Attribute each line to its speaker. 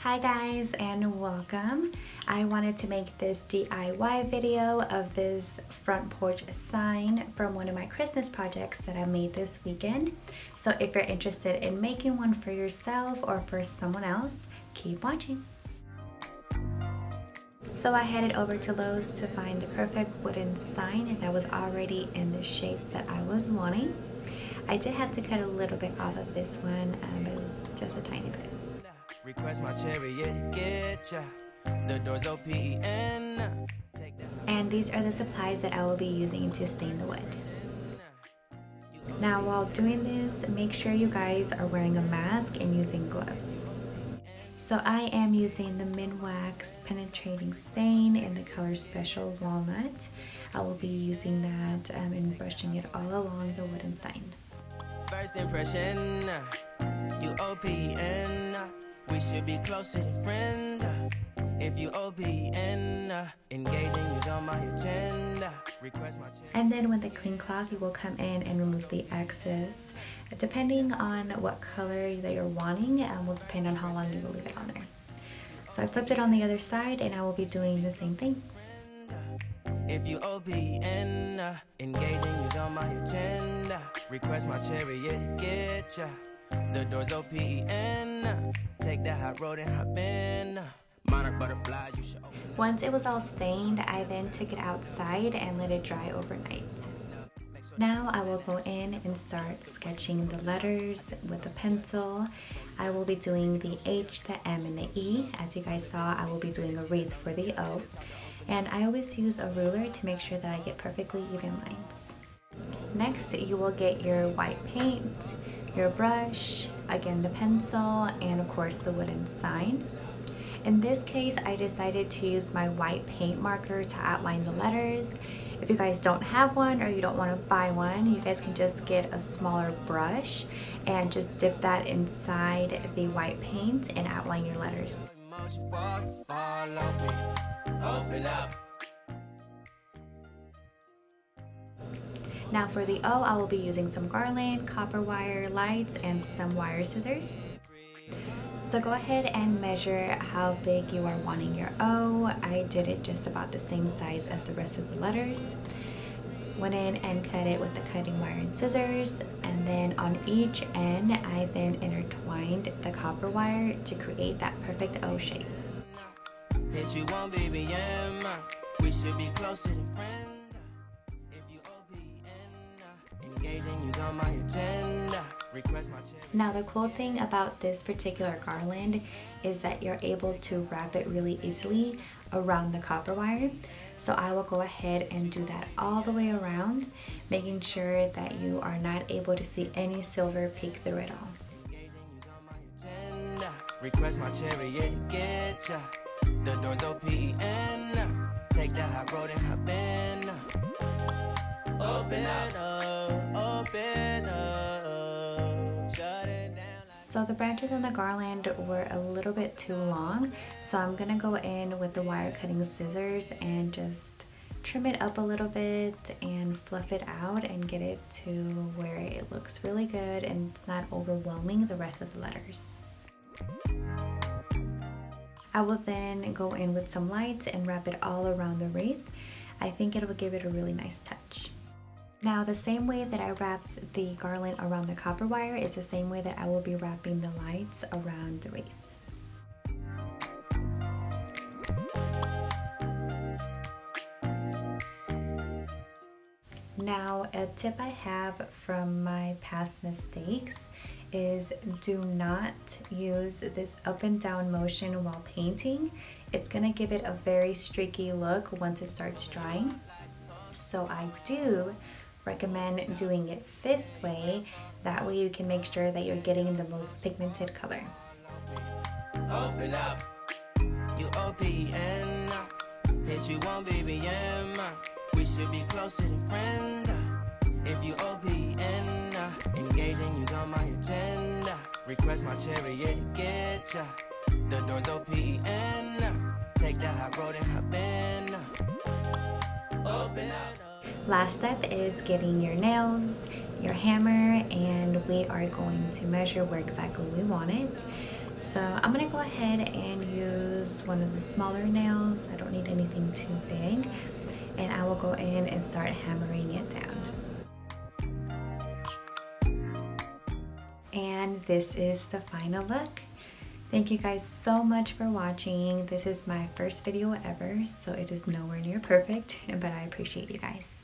Speaker 1: Hi guys and welcome. I wanted to make this DIY video of this front porch sign from one of my Christmas projects that I made this weekend. So if you're interested in making one for yourself or for someone else, keep watching. So I headed over to Lowe's to find the perfect wooden sign that was already in the shape that I was wanting. I did have to cut a little bit off of this one, but it was just a tiny bit.
Speaker 2: Request my chariot, get ya. The doors open.
Speaker 1: And these are the supplies that I will be using to stain the wood. Now while doing this, make sure you guys are wearing a mask and using gloves. So I am using the Minwax penetrating stain in the color Special Walnut. I will be using that and brushing it all along the wooden sign.
Speaker 2: First impression, you OPN. We should be closer than friends. If you OPN, engaging is on my agenda. Request my
Speaker 1: and then with the clean cloth, you will come in and remove the excess. Depending on what color that you're wanting, will depend on how long you will leave it on there. So I flipped it on the other side and I will be doing the same thing.
Speaker 2: If you OPN, engaging is on my agenda. Request my chariot, get ya. The doors open. Take that hot road and hop in. Monarch butterflies, you should open.
Speaker 1: Once it was all stained, I then took it outside and let it dry overnight. Now I will go in and start sketching the letters with a pencil. I will be doing the H, the M, and the E. As you guys saw, I will be doing a wreath for the O. And I always use a ruler to make sure that I get perfectly even lines. Next, you will get your white paint, your brush, again the pencil, and of course the wooden sign. In this case, I decided to use my white paint marker to outline the letters. If you guys don't have one or you don't want to buy one, you guys can just get a smaller brush and just dip that inside the white paint and outline your letters. Now for the O, I will be using some Garland, copper wire lights, and some wire scissors. So go ahead and measure how big you are wanting your O. I did it just about the same size as the rest of the letters. Went in and cut it with the cutting wire and scissors, and then on each end, I then intertwined the copper wire to create that perfect O shape.
Speaker 2: We should be closer than friends. On my agenda. Request my
Speaker 1: now the cool thing about this particular garland is that you're able to wrap it really easily around the copper wire. So I will go ahead and do that all the way around, making sure that you are not able to see any silver peek through it all.
Speaker 2: Request my chariot, get ya. The doors open. Take that hot road and hop in. Open up, open up, shut it down.
Speaker 1: So the branches on the garland were a little bit too long, so I'm gonna go in with the wire cutting scissors and just trim it up a little bit and fluff it out and get it to where it looks really good and it's not overwhelming the rest of the letters. I will then go in with some lights and wrap it all around the wreath. I think it will give it a really nice touch. Now the same way that I wrapped the garland around the copper wire is the same way that I will be wrapping the lights around the wreath. Now a tip I have from my past mistakes is do not use this up and down motion while painting. It's gonna give it a very streaky look once it starts drying. So I do recommend doing it this way. That way you can make sure that you're getting the most pigmented color.
Speaker 2: Open up, you OPN, bitch you won't BBM. We should be closer than friends. If you OPN, engaging is on my agenda. Request my chariot, get ya. The doors open. Take that hot road and hop in. Open up.
Speaker 1: Last step is getting your nails, your hammer, and we are going to measure where exactly we want it. So I'm gonna go ahead and use one of the smaller nails. I don't need anything too big. And I will go in and start hammering it down. And this is the final look. Thank you guys so much for watching. This is my first video ever, so it is nowhere near perfect, but I appreciate you guys.